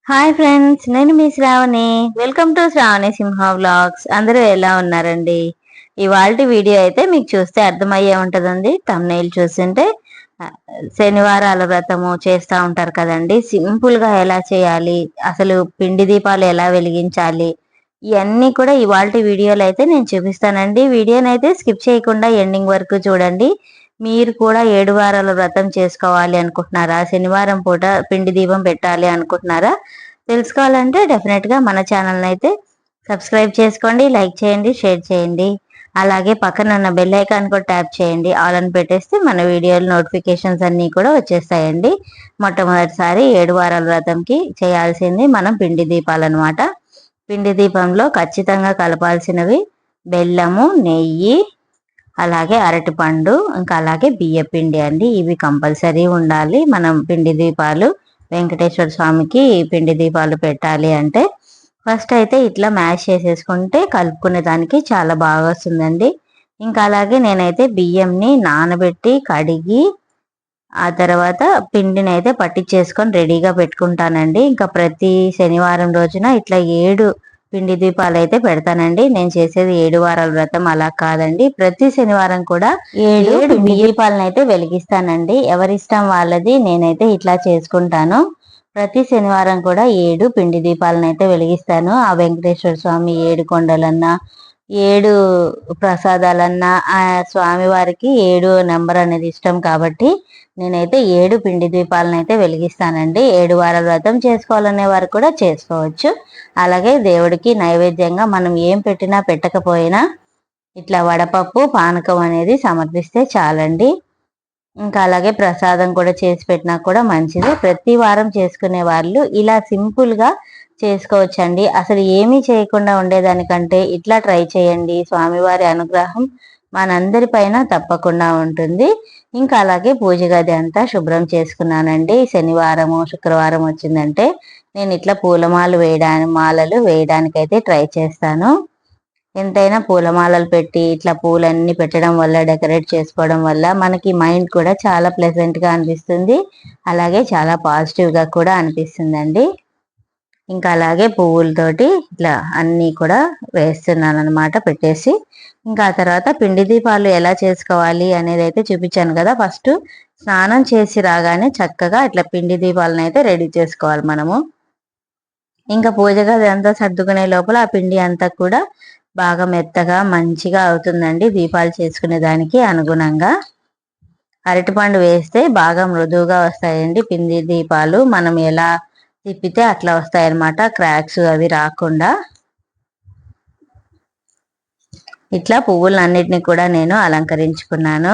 Hi friends, నేను మీ Sravani. Welcome to Sravani Simha vlogs. అందరూ ఎలా ఉన్నారండి? ఇవాల్టి వీడియో అయితే మీకు చూస్తే అర్థమయ్యే ఉంటుందండి. తమ్నైల్ చూస్తుంటే శనివారాల వ్రతము చేస్తూ ఉంటారు కదండి. సింపుల్ గా ఎలా చేయాలి, అసలు పిండి దీపాలు ఎలా వెలిగించాలి, ఇవన్నీ కూడా ఇవాల్టి వీడియోలో అయితే నేను చూపిస్తానండి. వీడియోని అయితే స్కిప్ చేయకుండా ఎండింగ్ వరకు చూడండి. మీరు కూడా 7 వారాల వ్రతం చేసుకోవాలి అనుకుంటున్నారా? శనివారం పూట పిండి దీపం పెట్టాలి అనుకుంటున్నారా? తెలుసుకోవాలంటే డెఫినెట్ గా మన ఛానల్ అయితే సబ్స్క్రైబ్ చేసుకోండి, లైక్ చేయండి, షేర్ చేయండి. అలాగే పక్కన ఉన్న బెల్ ఐకాన్ కూడా ట్యాప్ చేయండి. ఆల్ అని పెట్టేస్తే మన వీడియోల నోటిఫికేషన్స్ అన్నీ కూడా వచ్చేస్తాయండి. మొట్టమొదటిసారి 7 వారాల వ్రతంకి చేయాల్సింది మనం పిండి దీపాలన్నమాట. పిండి దీపంలో ఖచ్చితంగా కలపాల్సినవి బెల్లము, నెయ్యి, అలాగే అరటిపండు, ఇంకా అలాగే బియ్య పిండి అండి. ఇవి కంపల్సరీ ఉండాలి. మనం పిండి దీపాలు వెంకటేశ్వర స్వామికి పిండి దీపాలు పెట్టాలి అంటే ఫస్ట్ అయితే ఇట్లా మ్యాష్ చేసేసుకుంటే కలుపుకునే దానికి చాలా బాగా వస్తుందండి. ఇంకా అలాగే నేనైతే బియ్యంని నానబెట్టి కడిగి ఆ తర్వాత పిండిని అయితే పట్టించేసుకొని రెడీగా పెట్టుకుంటానండి. ఇంకా ప్రతి శనివారం రోజున ఇట్లా 7 పిండి దీపాలు అయితే పెడతానండి. నేను చేసేది 7 వారాల వ్రతం అలా కాదండి. ప్రతి శనివారం కూడా 7 పిండి దీపాలను అయితే వెలిగిస్తానండి. ఎవరిష్టం వాళ్ళది. నేనైతే ఇట్లా చేసుకుంటాను. ప్రతి శనివారం కూడా 7 పిండి దీపాలను అయితే వెలిగిస్తాను. ఆ వెంకటేశ్వర స్వామి 7 కొండలన్నా 7 ప్రసాదాలన్నా ఆ స్వామి వారికి 7 నెంబర్ అనేది ఇష్టం కాబట్టి నేనైతే 7 పిండి దీపాలను అయితే వెలిగిస్తానండి. 7 వారాల వ్రతం చేసుకోవాలనే వారు కూడా చేసుకోవచ్చు. అలాగే దేవుడికి నైవేద్యంగా మనం ఏం పెట్టినా పెట్టకపోయినా ఇట్లా వడపప్పు పానకం అనేది సమర్పిస్తే చాలండి. ఇంకా అలాగే ప్రసాదం కూడా చేసి పెట్టినా కూడా మంచిది. ప్రతి వారం చేసుకునే వాళ్ళు ఇలా సింపుల్ గా చేసుకోవచ్చండి. అసలు ఏమీ చేయకుండా ఉండేదానికంటే ఇట్లా ట్రై చేయండి. స్వామివారి అనుగ్రహం మనందరి పైన తప్పకుండా ఉంటుంది. ఇంకా అలాగే పూజ గది అంతా శుభ్రం చేసుకున్నానండి. శనివారము శుక్రవారం వచ్చిందంటే నేను ఇట్లా మాలలు వేయడానికైతే ట్రై చేస్తాను. ఎంతైనా పూలమాలలు పెట్టి ఇట్లా పూలన్నీ పెట్టడం వల్ల, డెకరేట్ చేసుకోవడం వల్ల మనకి మైండ్ కూడా చాలా ప్లెజెంట్ గా అనిపిస్తుంది. అలాగే చాలా పాజిటివ్ గా కూడా అనిపిస్తుందండి. ఇంకా అలాగే పువ్వులతోటి ఇట్లా అన్నీ కూడా వేస్తున్నాను అనమాట పెట్టేసి. ఇంకా ఆ తర్వాత పిండి దీపాలు ఎలా చేసుకోవాలి అనేది అయితే చూపించాను కదా. ఫస్ట్ స్నానం చేసి రాగానే చక్కగా ఇట్లా పిండి దీపాలను అయితే రెడీ చేసుకోవాలి మనము. ఇంకా పూజ గది అంతా సర్దుకునే లోపల ఆ పిండి అంతా కూడా బాగా మెత్తగా మంచిగా అవుతుందండి. దీపాలు చేసుకునే దానికి అనుగుణంగా అరటిపండు వేస్తే బాగా మృదువుగా వస్తాయండి పిండి దీపాలు. మనం ఎలా తిప్పితే అట్లా వస్తాయి అన్నమాట, క్రాక్స్ అవి రాకుండా. ఇట్లా పువ్వులన్నిటిని కూడా నేను అలంకరించుకున్నాను.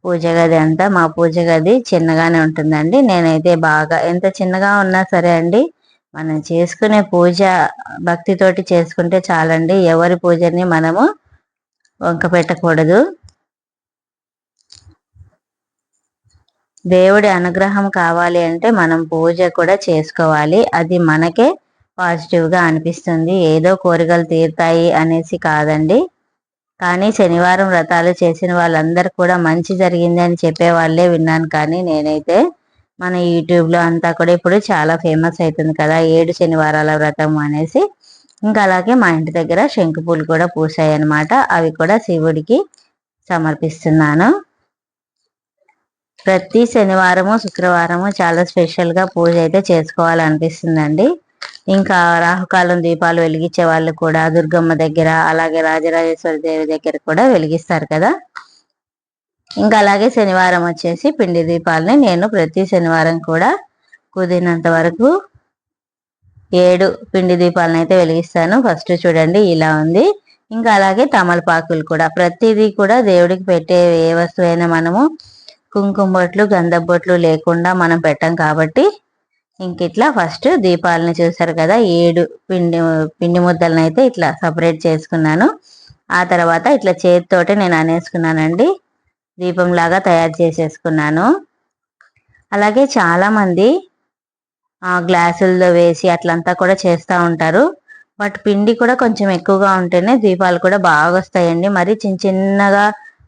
పూజ గది అంతా, మా పూజ గది చిన్నగానే ఉంటుందండి. నేనైతే బాగా ఎంత చిన్నగా ఉన్నా సరే అండి, మనం చేసుకునే పూజ భక్తితోటి చేసుకుంటే చాలండి. ఎవరి పూజని మనము వంక పెట్టకూడదు. దేవుడి అనుగ్రహం కావాలి అంటే మనం పూజ కూడా చేసుకోవాలి. అది మనకే పాజిటివ్ గా అనిపిస్తుంది. ఏదో కోరికలు తీరుతాయి అనేసి కాదండి. కానీ శనివారం వ్రతాలు చేసిన వాళ్ళందరూ కూడా మంచి జరిగింది అని చెప్పే వాళ్ళే విన్నాను. కానీ నేనైతే మన యూట్యూబ్ లో అంతా కూడా ఇప్పుడు చాలా ఫేమస్ అవుతుంది కదా 7 శనివారాల వ్రతం అనేసి. ఇంకా అలాగే మా ఇంటి దగ్గర శంకుపూలు కూడా పూసాయి అన్నమాట. అవి కూడా శివుడికి సమర్పిస్తున్నాను. ప్రతి శనివారము శుక్రవారము చాలా స్పెషల్ గా పూజ అయితే చేసుకోవాలనిపిస్తుందండి. ఇంకా రాహుకాలం దీపాలు వెలిగించే వాళ్ళు కూడా దుర్గమ్మ దగ్గర, అలాగే రాజరాజేశ్వరి దేవి దగ్గర కూడా వెలిగిస్తారు కదా. ఇంకా అలాగే శనివారం వచ్చేసి పిండి దీపాలని నేను ప్రతి శనివారం కూడా కుదిరినంత వరకు 7 పిండి దీపాలను అయితే వెలిగిస్తాను. ఫస్ట్ చూడండి ఇలా ఉంది. ఇంకా అలాగే తమలపాకులు కూడా ప్రతిదీ కూడా దేవుడికి పెట్టే ఏ వస్తువైనా మనము కుంకుమ బొట్లు, గంధపు బొట్లు లేకుండా మనం పెట్టాం కాబట్టి ఇంక ఇట్లా ఫస్ట్ దీపాలను చూసారు కదా 7 పిండి ముద్దలను అయితే ఇట్లా సపరేట్ చేసుకున్నాను. ఆ తర్వాత ఇట్లా చేతితోటి నేను అనేసుకున్నానండి. దీపం లాగా తయారు చేసేసుకున్నాను. అలాగే చాలా మంది గ్లాసుల్లో వేసి అట్లంతా కూడా చేస్తూ ఉంటారు. బట్ పిండి కూడా కొంచెం ఎక్కువగా ఉంటేనే దీపాలు కూడా బాగా వస్తాయండి. మరి చిన్న చిన్నగా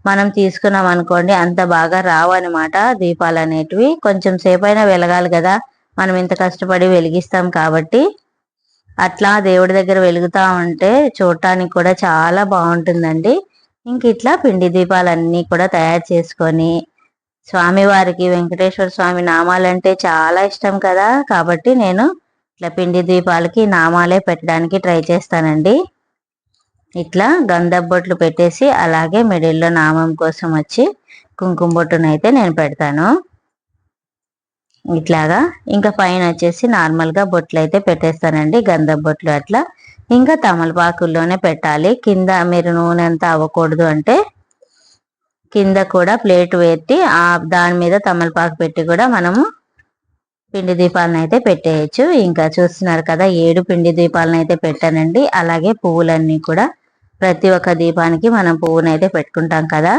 మనం తీసుకున్నాం అనుకోండి అంత బాగా రావు అనమాట దీపాలు అనేటివి. కొంచెం సేపు అయినా వెలగాలి కదా, మనం ఇంత కష్టపడి వెలిగిస్తాం కాబట్టి అట్లా దేవుడి దగ్గర వెలుగుతా ఉంటే చూడటానికి కూడా చాలా బాగుంటుందండి. ఇంక ఇట్లా పిండి దీపాలన్నీ కూడా తయారు చేసుకొని స్వామివారికి వెంకటేశ్వర స్వామి నామాలంటే చాలా ఇష్టం కదా, కాబట్టి నేను ఇట్లా పిండి దీపాలకి నామాలే పెట్టడానికి ట్రై చేస్తానండి. ఇట్లా గంధపు బొట్లు పెట్టేసి అలాగే మిడిల్లో నామం కోసం వచ్చి కుంకుమ బొట్టునైతే నేను పెడతాను ఇట్లాగా. ఇంకా పైన వచ్చేసి నార్మల్గా బొట్లు అయితే పెట్టేస్తానండి, గంధపు బొట్లు అట్లా. ఇంకా తమలపాకుల్లోనే పెట్టాలి, కింద మీరు నూనె అంతా అవ్వకూడదు అంటే కింద కూడా ప్లేట్ పెట్టి దాని మీద తమలపాకు పెట్టి కూడా మనము పిండి దీపాలను అయితే పెట్టేయచ్చు. ఇంకా చూస్తున్నారు కదా 7 పిండి దీపాలను అయితే పెట్టానండి. అలాగే పువ్వులన్నీ కూడా ప్రతి ఒక్క దీపానికి మనం పువ్వునైతే పెట్టుకుంటాం కదా.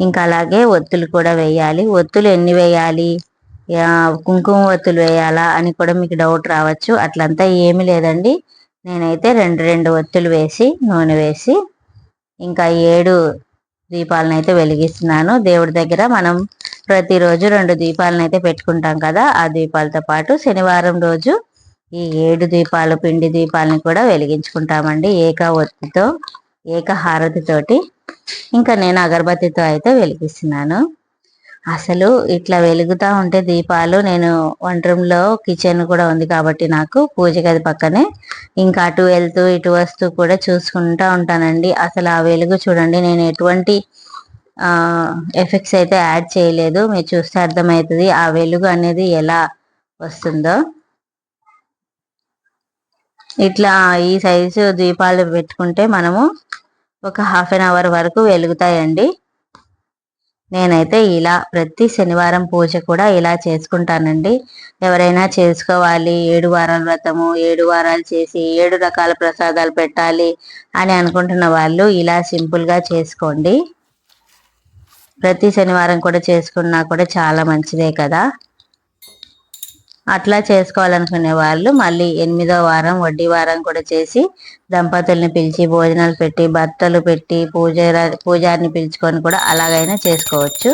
ఇంకా అలాగే ఒత్తులు కూడా వేయాలి. ఒత్తులు ఎన్ని వేయాలి, కుంకుమ ఒత్తులు వేయాలా అని కూడా మీకు డౌట్ రావచ్చు. అట్లంతా ఏమీ లేదండి. నేనైతే 2 ఒత్తులు వేసి నూనె వేసి ఇంకా 7 దీపాలను అయితే వెలిగిస్తున్నాను. దేవుడి దగ్గర మనం ప్రతిరోజు 2 దీపాలను అయితే పెట్టుకుంటాం కదా, ఆ దీపాలతో పాటు శనివారం రోజు ఈ 7 దీపాలు పిండి దీపాలను కూడా వెలిగించుకుంటామండి, ఏక ఒత్తితో ఏక హారతితోటి. ఇంకా నేను అగరబత్తితో అయితే వెలిగిస్తున్నాను. అసలు ఇట్లా వెలుగుతా ఉంటే దీపాలు, నేను వంట రూమ్లో కిచెన్ కూడా ఉంది కాబట్టి నాకు పూజ గది పక్కనే, ఇంకా అటు వెళ్తూ ఇటు వస్తూ కూడా చూసుకుంటా ఉంటానండి. అసలు ఆ వెలుగు చూడండి, నేను ఎటువంటి ఎఫెక్ట్స్ అయితే యాడ్ చేయలేదు. మీరు చూస్తే అర్థమవుతుంది ఆ వెలుగు అనేది ఎలా వస్తుందో. ఇట్లా ఈ సైజు దీపాలు పెట్టుకుంటే మనము ఒక ½ an hour వరకు వెలుగుతాయండి. నేనైతే ఇలా ప్రతి శనివారం పూజ కూడా ఇలా చేసుకుంటానండి. ఎవరైనా చేసుకోవాలి 7 వారాల వ్రతము, 7 వారాలు చేసి 7 రకాల ప్రసాదాలు పెట్టాలి అని అనుకుంటున్న వాళ్ళు ఇలా సింపుల్గా చేసుకోండి. ప్రతి శనివారం కూడా చేసుకున్నా కూడా చాలా మంచిదే కదా. అట్లా చేసుకోవాలనుకునే వాళ్ళు మళ్ళీ 8వ వారం వడ్డీ వారం కూడా చేసి దంపతుల్ని పిలిచి భోజనాలు పెట్టి బట్టలు పెట్టి పూజారిని పిలుచుకొని కూడా అలాగైనా చేసుకోవచ్చు.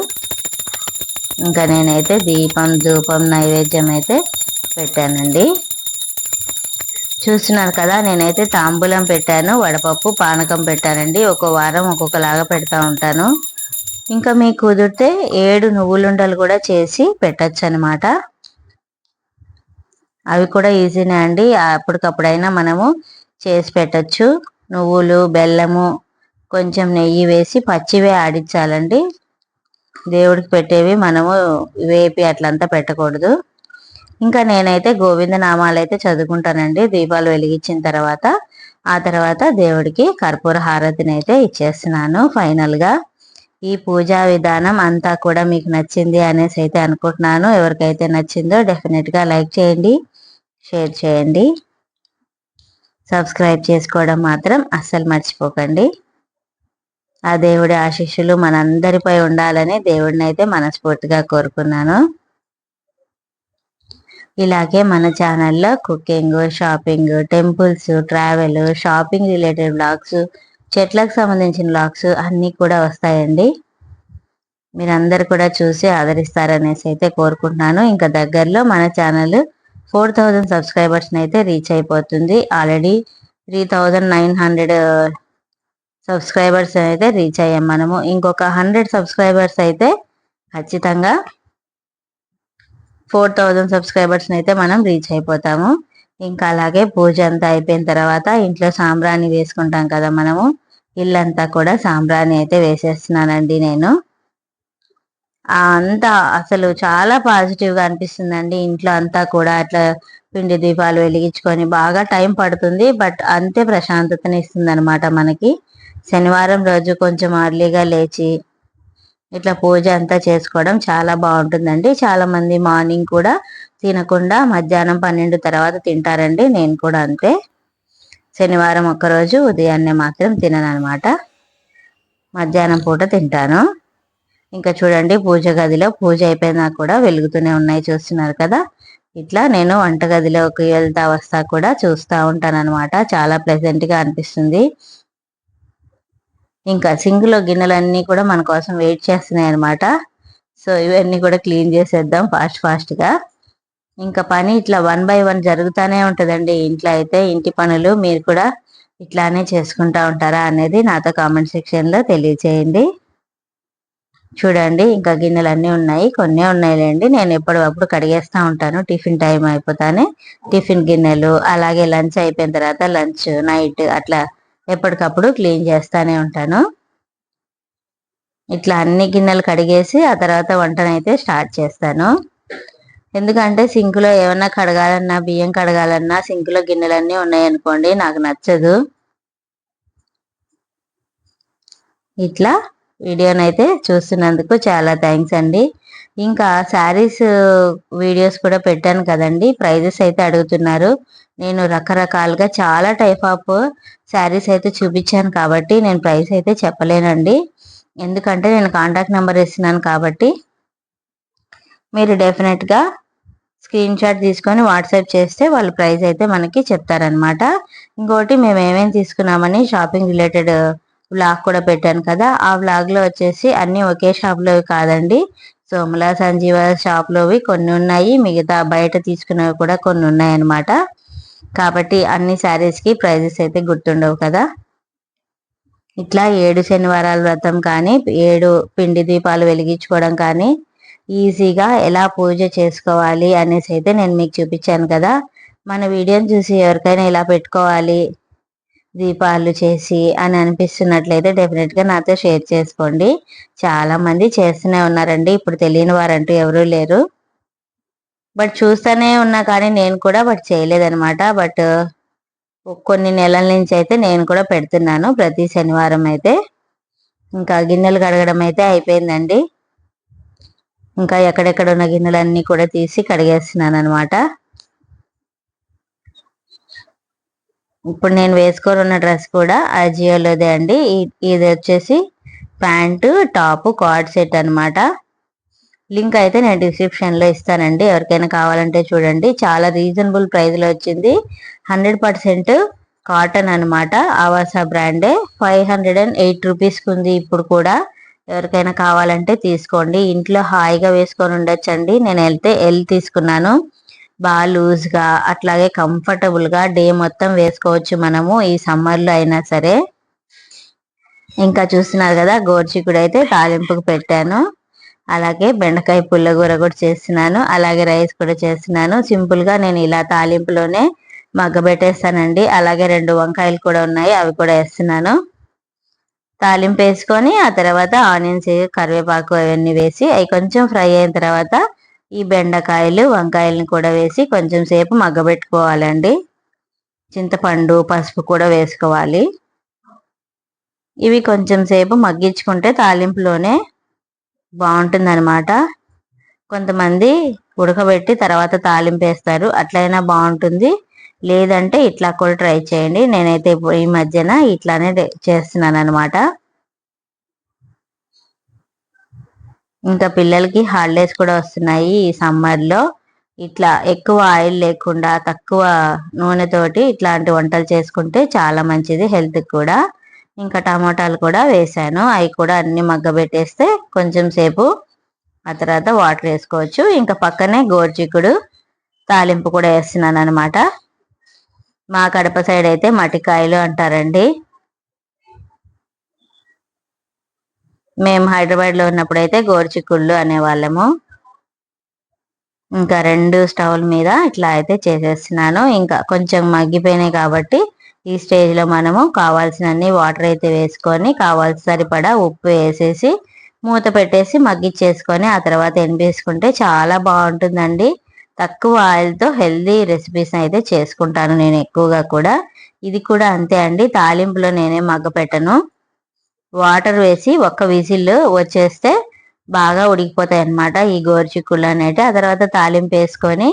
ఇంకా నేనైతే దీపం ధూపం నైవేద్యం అయితే పెట్టానండి. చూస్తున్నారు కదా, నేనైతే తాంబూలం పెట్టాను, వడపప్పు పానకం పెట్టానండి. ఒక్కో వారం ఒక్కొక్కలాగా పెడతా ఉంటాను. ఇంకా మీకు కుదిరితే 7 నువ్వులుండలు కూడా చేసి పెట్టచ్చు అనమాట. అవి కూడా ఈజీనే అండి, అప్పటికప్పుడైనా మనము చేసి పెట్టచ్చు. నువ్వులు బెల్లము కొంచెం నెయ్యి వేసి పచ్చివే ఆడించాలండి. దేవుడికి పెట్టేవి మనము వేపి అట్లంతా పెట్టకూడదు. ఇంకా నేనైతే గోవింద నామాలు అయితే చదువుకుంటానండి దీపాలు వెలిగించిన తర్వాత. ఆ తర్వాత దేవుడికి కర్పూర హారతిని అయితే ఇచ్చేస్తున్నాను. ఫైనల్గా ఈ పూజా విధానం అంతా కూడా మీకు నచ్చింది అనేసి అయితే అనుకుంటున్నాను. ఎవరికైతే నచ్చిందో డెఫినెట్గా లైక్ చేయండి, షేర్ చేయండి, సబ్స్క్రైబ్ చేసుకోవడం మాత్రం అస్సలు మర్చిపోకండి. ఆ దేవుడి ఆశీస్సులు మనందరిపై ఉండాలని దేవుడిని అయితే మనస్ఫూర్తిగా కోరుకున్నాను. ఇలాగే మన ఛానల్లో cooking, shopping, temples, travel, shopping related blogs, చెట్లకు సంబంధించిన బ్లాగ్స్ అన్నీ కూడా వస్తాయండి. మీరందరు కూడా చూసి ఆదరిస్తారనేసి అయితే కోరుకుంటున్నాను. ఇంకా దగ్గరలో మన ఛానల్ 4000 సబ్స్క్రైబర్స్ని అయితే రీచ్ అయిపోతుంది. ఆల్రెడీ 3900 సబ్స్క్రైబర్స్ అయితే రీచ్ అయ్యాం మనము. ఇంకొక 100 సబ్స్క్రైబర్స్ అయితే ఖచ్చితంగా 4000 సబ్స్క్రైబర్స్ని అయితే మనం రీచ్ అయిపోతాము. ఇంకా అలాగే పూజ అంతా అయిపోయిన తర్వాత ఇంట్లో సాంబ్రాణి వేసుకుంటాం కదా మనము, ఇల్లంతా కూడా సాంబ్రాణి అయితే వేసేస్తున్నానండి నేను. అంతా అసలు చాలా పాజిటివ్గా అనిపిస్తుందండి ఇంట్లో అంతా కూడా. అట్లా పిండి దీపాలు వెలిగించుకొని బాగా టైం పడుతుంది, బట్ అంతే ప్రశాంతతని ఇస్తుంది అనమాట మనకి. శనివారం రోజు కొంచెం అర్లీగా లేచి ఇట్లా పూజ అంతా చేసుకోవడం చాలా బాగుంటుందండి. చాలా మంది మార్నింగ్ కూడా తినకుండా మధ్యాహ్నం 12 తర్వాత తింటారండి. నేను కూడా అంతే. శనివారం ఒక్కరోజు ఉదయాన్నే మాత్రం తినను అనమాట, మధ్యాహ్నం పూట తింటాను. ఇంకా చూడండి పూజ గదిలో పూజ అయిపోయినా కూడా వెలుగుతూనే ఉన్నాయి, చూస్తున్నారు కదా. ఇట్లా నేను వంటగదిలోకి వెళ్తా వస్తా కూడా చూస్తూ ఉంటాను అనమాట. చాలా ప్లెజెంట్గా అనిపిస్తుంది. ఇంకా సింక్లో గిన్నెలన్నీ కూడా మన కోసం వెయిట్ చేస్తున్నాయి అనమాట. సో ఇవన్నీ కూడా క్లీన్ చేసేద్దాం ఫాస్ట్గా. ఇంకా పని ఇట్లా 1 బై 1 జరుగుతూనే ఉంటుందండి ఇంట్లో అయితే. ఇంటి పనులు మీరు కూడా ఇట్లానే చేసుకుంటా ఉంటారా అనేది నాతో కామెంట్ సెక్షన్ లో తెలియచేయండి. చూడండి ఇంకా గిన్నెలు అన్నీ ఉన్నాయి, కొన్ని ఉన్నాయిలేండి. నేను ఎప్పటికప్పుడు కడిగేస్తా ఉంటాను టిఫిన్ టైం అయిపోతానే. టిఫిన్ గిన్నెలు, అలాగే లంచ్ అయిపోయిన తర్వాత లంచ్, నైట్ అట్లా ఎప్పటికప్పుడు క్లీన్ చేస్తానే ఉంటాను. ఇట్లా అన్ని గిన్నెలు కడిగేసి ఆ తర్వాత వంటనైతే స్టార్ట్ చేస్తాను. ఎందుకంటే సింకులో ఏమన్నా కడగాలన్నా, బియ్యం కడగాలన్నా సింకులో గిన్నెలన్నీ ఉన్నాయనుకోండి నాకు నచ్చదు. ఇట్లా వీడియోనైతే చూస్తున్నందుకు చాలా థ్యాంక్స్ అండి. ఇంకా శారీస్ వీడియోస్ కూడా పెట్టాను కదండి, ప్రైజెస్ అయితే అడుగుతున్నారు. నేను రకరకాలుగా చాలా టైప్ ఆఫ్ శారీస్ అయితే చూపించాను కాబట్టి నేను ప్రైస్ అయితే చెప్పలేనండి. ఎందుకంటే నేను కాంటాక్ట్ నెంబర్ ఇస్తున్నాను కాబట్టి మీరు డెఫినెట్గా స్క్రీన్ షాట్ తీసుకొని వాట్సాప్ చేస్తే వాళ్ళ ప్రైస్ అయితే మనకి చెప్తారనమాట. ఇంకోటి మేము ఏమేమి తీసుకున్నామని షాపింగ్ రిలేటెడ్ వ్లాగ్ కూడా పెట్టాను కదా, ఆ వ్లాగ్లో వచ్చేసి అన్నీ ఒకే షాప్లోవి కాదండి. సోమలా సంజీవ షాప్లోవి కొన్ని ఉన్నాయి, మిగతా బయట తీసుకున్నవి కూడా కొన్ని ఉన్నాయన్నమాట. కాబట్టి అన్ని శారీస్కి ప్రైజెస్ అయితే గుర్తుండవు కదా. ఇట్లా 7 శనివారాల వ్రతం కానీ, 7 పిండి దీపాలు వెలిగించుకోవడం కానీ, ఈజీగా ఎలా పూజ చేసుకోవాలి అనేసి అయితే నేను మీకు చూపించాను కదా. మన వీడియోని చూసి ఎవరికైనా ఇలా పెట్టుకోవాలి దీపాలు చేసి అని అనిపిస్తున్నట్లయితే డెఫినెట్గా నాతో షేర్ చేసుకోండి. చాలా మంది చేస్తూనే ఉన్నారండి, ఇప్పుడు తెలియని వారంటూ ఎవరూ లేరు. బట్ చూస్తూనే ఉన్నా కానీ నేను కూడా చేయలేదనమాట. బట్ కొన్ని నెలల నుంచి అయితే నేను కూడా పెడుతున్నాను ప్రతి శనివారం అయితే. ఇంకా గిన్నెలు కడగడం అయితే అయిపోయిందండి. ఇంకా ఎక్కడెక్కడ ఉన్న గిన్నెలన్నీ కూడా తీసి కడిగేస్తున్నాను అనమాట. ఇప్పుడు నేను వేసుకొని ఉన్న డ్రెస్ కూడా అజియోలోదే అండి. ఇది వచ్చేసి ప్యాంటు టాప్ కార్డ్ సెట్ అనమాట. లింక్ అయితే నేను డిస్క్రిప్షన్లో ఇస్తానండి, ఎవరికైనా కావాలంటే చూడండి. చాలా రీజనబుల్ ప్రైస్లో వచ్చింది. 100% కాటన్ అనమాట. ఆవాసా బ్రాండే. 508 రూపీస్కి ఉంది ఇప్పుడు కూడా. ఎవరికైనా కావాలంటే తీసుకోండి, ఇంట్లో హాయిగా వేసుకొని ఉండొచ్చండి. నేను ఎల్ తీసుకున్నాను. బాగా లూజ్గా అట్లాగే కంఫర్టబుల్గా డే మొత్తం వేసుకోవచ్చు మనము ఈ సమ్మర్లో అయినా సరే. ఇంకా చూస్తున్నారు కదా, గోర్చిక్కుడు అయితే తాలింపుకు పెట్టాను. అలాగే బెండకాయ పుల్లగూర కూడా చేస్తున్నాను, అలాగే రైస్ కూడా చేస్తున్నాను. సింపుల్గా నేను ఇలా తాలింపులోనే మగ్గబెట్టేస్తానండి. అలాగే 2 వంకాయలు కూడా ఉన్నాయి, అవి కూడా వేస్తున్నాను. తాలింపు వేసుకొని ఆ తర్వాత ఆనియన్స్, కరివేపాకు అవన్నీ వేసి అవి కొంచెం ఫ్రై అయిన తర్వాత ఈ బెండకాయలు, వంకాయలను కూడా వేసి కొంచెం సేపు మగ్గబెట్టుకోవాలండి. చింతపండు, పసుపు కూడా వేసుకోవాలి. ఇవి కొంచెం సేపు మగ్గించుకుంటే తాలింపులోనే బాగుంటుందన్నమాట. కొంతమంది ఉడకబెట్టి తర్వాత తాలింపు వేస్తారు, అట్లయినా బాగుంటుంది. లేదంటే ఇట్లా కూడా ట్రై చేయండి. నేనైతే ఈ మధ్యన ఇట్లానే చేస్తున్నాను అనమాట. ఇంకా పిల్లలకి హాలిడేస్ కూడా వస్తున్నాయి ఈ సమ్మర్లో. ఇట్లా ఎక్కువ ఆయిల్ లేకుండా తక్కువ నూనెతోటి ఇట్లాంటి వంటలు చేసుకుంటే చాలా మంచిది హెల్త్కి కూడా. ఇంకా టమాటాలు కూడా వేసాను, అవి కూడా అన్ని మగ్గబెట్టేస్తే కొంచెం సేపు ఆ తర్వాత వాటర్ వేసుకోవచ్చు. ఇంకా పక్కనే గోరుచిక్కుడు తాలింపు కూడా వేస్తున్నాను అనమాట. మా కడప సైడ్ అయితే మటికాయలు అంటారండి. మేము హైదరాబాద్లో ఉన్నప్పుడు అయితే గోరుచిక్కుళ్ళు అనేవాళ్ళము. ఇంకా 2 స్టవ్ల మీద ఇట్లా అయితే చేసేస్తున్నాను. ఇంకా కొంచెం మగ్గిపోయినాయి కాబట్టి ఈ స్టేజ్లో మనము కావాల్సినన్ని వాటర్ అయితే వేసుకొని కావాల్సిన సరిపడా ఉప్పు వేసేసి మూత పెట్టేసి మగ్గిచ్చేసుకొని ఆ తర్వాత ఎనిపేసుకుంటే చాలా బాగుంటుందండి. తక్కువ ఆయిల్తో హెల్దీ రెసిపీస్ అయితే చేసుకుంటాను నేను ఎక్కువగా కూడా. ఇది కూడా అంతే అండి, తాలింపులో నేనే మగ్గ పెట్టను. వాటర్ వేసి ఒక్క విజిల్ వచ్చేస్తే బాగా ఉడికిపోతాయి అన్నమాట ఈ గోరుచిక్కుళ్ళు అనేవి. ఆ తర్వాత తాలింపు వేసుకొని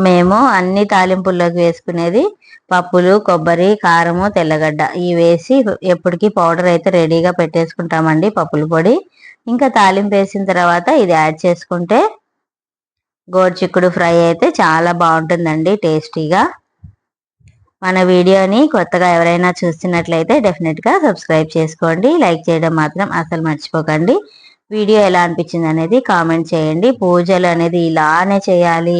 మేము అన్ని తాలింపుల్లోకి వేసుకునేది పప్పులు, కొబ్బరి, కారము, తెల్లగడ్డ ఇవి వేసి ఎప్పటికీ పౌడర్ అయితే రెడీగా పెట్టేసుకుంటామండి, పప్పుల పొడి. ఇంకా తాలింపు వేసిన తర్వాత ఇది యాడ్ చేసుకుంటే గోరుచిక్కుడు ఫ్రై అయితే చాలా బాగుంటుందండి టేస్టీగా. మన వీడియోని కొత్తగా ఎవరైనా చూస్తున్నట్లయితే డెఫినెట్గా సబ్స్క్రైబ్ చేసుకోండి, లైక్ చేయడం మాత్రం అసలు మర్చిపోకండి. వీడియో ఎలా అనిపించింది అనేది కామెంట్ చేయండి. పూజలు అనేది ఇలానే చేయాలి,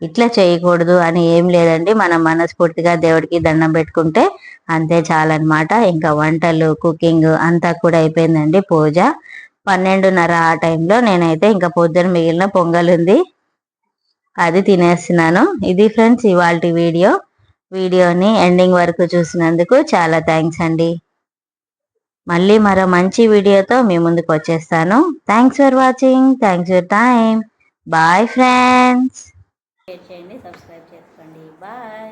ఇట్లా చేయకూడదు అని ఏం లేదండి. మనం మనస్ఫూర్తిగా దేవుడికి దండం పెట్టుకుంటే అంతే చాలన్నమాట. ఇంకా వంటలు కుకింగ్ అంతా కూడా అయిపోయిందండి. పూజ 12:30 ఆ టైంలో నేనైతే ఇంకా పొద్దున మిగిలిన పొంగల్ ఉంది, అది తినేస్తున్నాను. ఇది ఫ్రెండ్స్ ఇవాల్టి వీడియోని ఎండింగ్ వరకు చూసినందుకు చాలా థ్యాంక్స్ అండి. మళ్ళీ మరో మంచి వీడియోతో మీ ముందుకు వచ్చేస్తాను. Thanks for watching, thanks for time. Bye friends. Share చేయండి, సబ్స్క్రైబ్ చేసుకోండి. బాయ్.